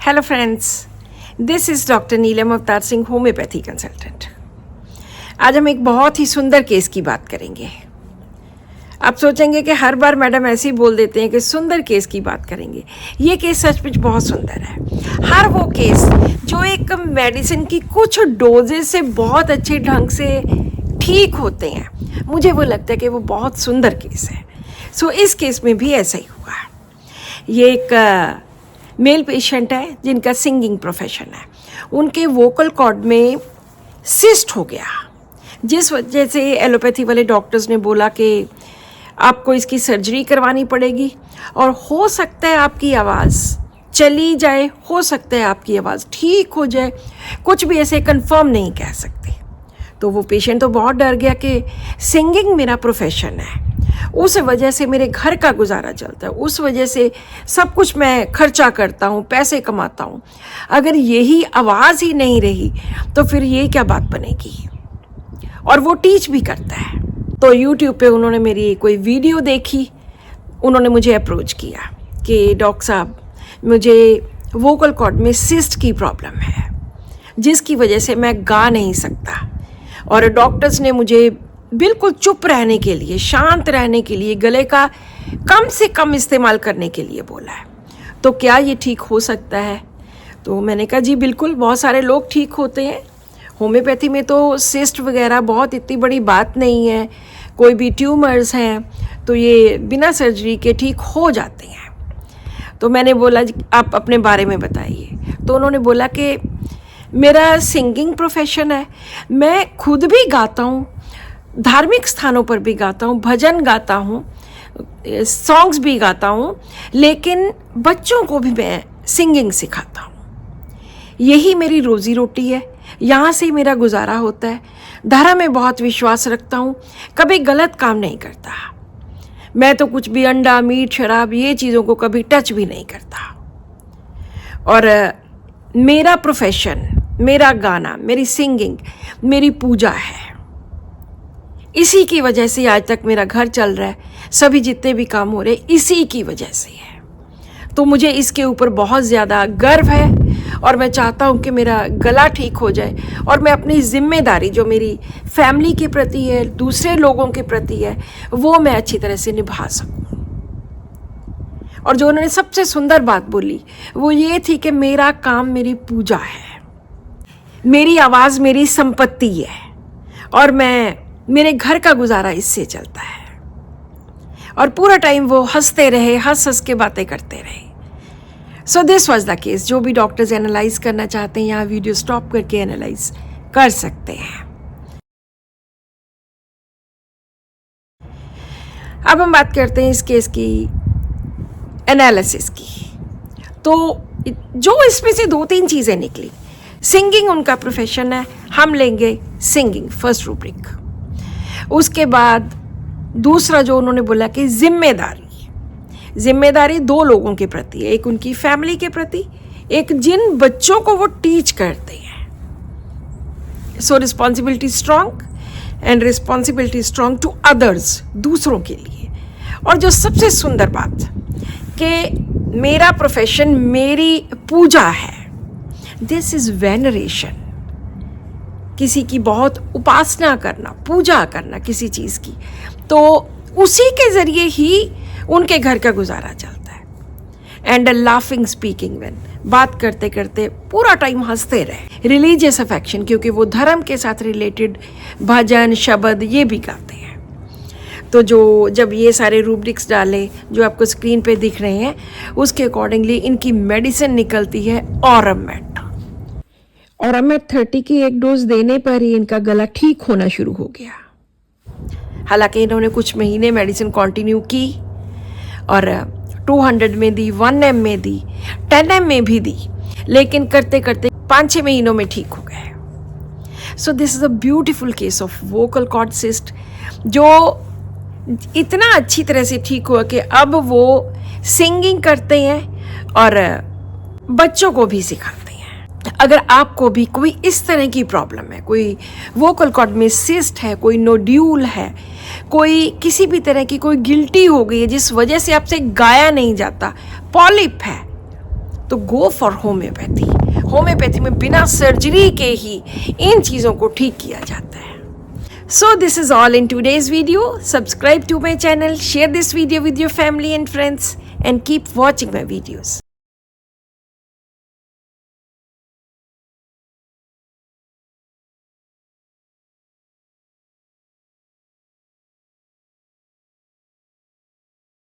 Hello friends, this is doctor Neelam Avtar Singh, homeopathy consultant. आज हम एक बहुत ही सुंदर केस की बात करेंगे। आप सोचेंगे कि हर बार मैडम ऐसे ही बोल देते हैं कि सुंदर केस की बात करेंगे। ये केस सचमुच बहुत सुंदर है। हर वो केस जो एक मेडिसिन की कुछ डोजेज से बहुत अच्छे ढंग से ठीक होते हैं, मुझे वो लगता है कि वो बहुत सुंदर केस है। सो इस केस में भी ऐसा ही हुआ है। ये एक मेल पेशेंट है जिनका सिंगिंग प्रोफेशन है। उनके वोकल कॉर्ड में सिस्ट हो गया, जिस वजह से एलोपैथी वाले डॉक्टर्स ने बोला कि आपको इसकी सर्जरी करवानी पड़ेगी और हो सकता है आपकी आवाज़ चली जाए, हो सकता है आपकी आवाज़ ठीक हो जाए, कुछ भी ऐसे कंफर्म नहीं कह सकते। तो वो पेशेंट तो बहुत डर गया कि सिंगिंग मेरा प्रोफेशन है, उस वजह से मेरे घर का गुजारा चलता है, उस वजह से सब कुछ मैं खर्चा करता हूँ, पैसे कमाता हूँ। अगर यही आवाज़ ही नहीं रही तो फिर ये क्या बात बनेगी। और वो टीच भी करता है। तो यूट्यूब पे उन्होंने मेरी कोई वीडियो देखी, उन्होंने मुझे अप्रोच किया कि डॉक्टर साहब, मुझे वोकल कॉर्ड में सिस्ट की प्रॉब्लम है जिसकी वजह से मैं गा नहीं सकता, और डॉक्टर्स ने मुझे बिल्कुल चुप रहने के लिए, शांत रहने के लिए, गले का कम से कम इस्तेमाल करने के लिए बोला है। तो क्या ये ठीक हो सकता है? तो मैंने कहा जी बिल्कुल, बहुत सारे लोग ठीक होते हैं। होम्योपैथी में तो सिस्ट वगैरह बहुत इतनी बड़ी बात नहीं है, कोई भी ट्यूमर्स हैं तो ये बिना सर्जरी के ठीक हो जाते हैं। तो मैंने बोला जी आप अपने बारे में बताइए। तो उन्होंने बोला कि मेरा सिंगिंग प्रोफेशन है, मैं खुद भी गाता हूँ, धार्मिक स्थानों पर भी गाता हूँ, भजन गाता हूँ, सॉन्ग्स भी गाता हूँ, लेकिन बच्चों को भी मैं सिंगिंग सिखाता हूँ। यही मेरी रोज़ी रोटी है, यहाँ से मेरा गुजारा होता है। धर्म में बहुत विश्वास रखता हूँ, कभी गलत काम नहीं करता। मैं तो कुछ भी अंडा, मीट, शराब ये चीज़ों को कभी टच भी नहीं करता। और मेरा प्रोफेशन, मेरा गाना, मेरी सिंगिंग मेरी पूजा है। इसी की वजह से आज तक मेरा घर चल रहा है, सभी जितने भी काम हो रहे इसी की वजह से है। तो मुझे इसके ऊपर बहुत ज़्यादा गर्व है और मैं चाहता हूँ कि मेरा गला ठीक हो जाए और मैं अपनी ज़िम्मेदारी जो मेरी फैमिली के प्रति है, दूसरे लोगों के प्रति है, वो मैं अच्छी तरह से निभा सकूँ। और जो उन्होंने सबसे सुंदर बात बोली वो ये थी कि मेरा काम मेरी पूजा है, मेरी आवाज़ मेरी संपत्ति है और मेरे घर का गुजारा इससे चलता है। और पूरा टाइम वो हंसते रहे, हंस हंस के बातें करते रहे। So this was the case. जो भी डॉक्टर्स एनालाइज करना चाहते हैं यहाँ वीडियो स्टॉप करके एनालाइज कर सकते हैं। अब हम बात करते हैं इस केस की एनालिसिस की। तो जो इसमें से 2-3 चीज़ें निकली, सिंगिंग उनका प्रोफेशन है, हम लेंगे सिंगिंग फर्स्ट रूब्रिक। उसके बाद दूसरा जो उन्होंने बोला कि जिम्मेदारी 2 लोगों के प्रति है, एक उनकी फैमिली के प्रति, एक जिन बच्चों को वो टीच करते हैं। So responsibility strong and responsibility strong to others, दूसरों के लिए। और जो सबसे सुंदर बात कि मेरा प्रोफेशन मेरी पूजा है, दिस इज वेनरेशन। किसी की बहुत उपासना करना, पूजा करना किसी चीज़ की, तो उसी के ज़रिए ही उनके घर का गुजारा चलता है। एंड लाफिंग स्पीकिंग वेन, बात करते करते पूरा टाइम हंसते रहे। रिलीजियस अफेक्शन, क्योंकि वो धर्म के साथ रिलेटेड भजन, शब्द ये भी गाते हैं। तो जब ये सारे रूब्रिक्स डाले जो आपको स्क्रीन पे दिख रहे हैं, उसके अकॉर्डिंगली इनकी मेडिसिन निकलती है ऑरमेट। ऑरमेट 30 की एक डोज देने पर ही इनका गला ठीक होना शुरू हो गया। हालांकि इन्होंने कुछ महीने मेडिसिन कंटिन्यू की और 200 में दी, 1 m में दी, 10 m में भी दी, लेकिन करते करते 5-6 महीनों में ठीक हो गए। So this is a beautiful case of vocal cord cyst, जो इतना अच्छी तरह से ठीक हुआ कि अब वो सिंगिंग करते हैं और बच्चों को भी सिखाते हैं। अगर आपको भी कोई इस तरह की प्रॉब्लम है, कोई वोकल कॉर्ड में सिस्ट है, कोई नोड्यूल है, कोई किसी भी तरह की कोई गिल्टी हो गई है जिस वजह से आपसे गाया नहीं जाता, पॉलिप है, तो गो फॉर होम्योपैथी। होम्योपैथी में बिना सर्जरी के ही इन चीज़ों को ठीक किया जाता है। So this is all in today's video. Subscribe to my channel, share this video with your family and friends, and keep watching my videos.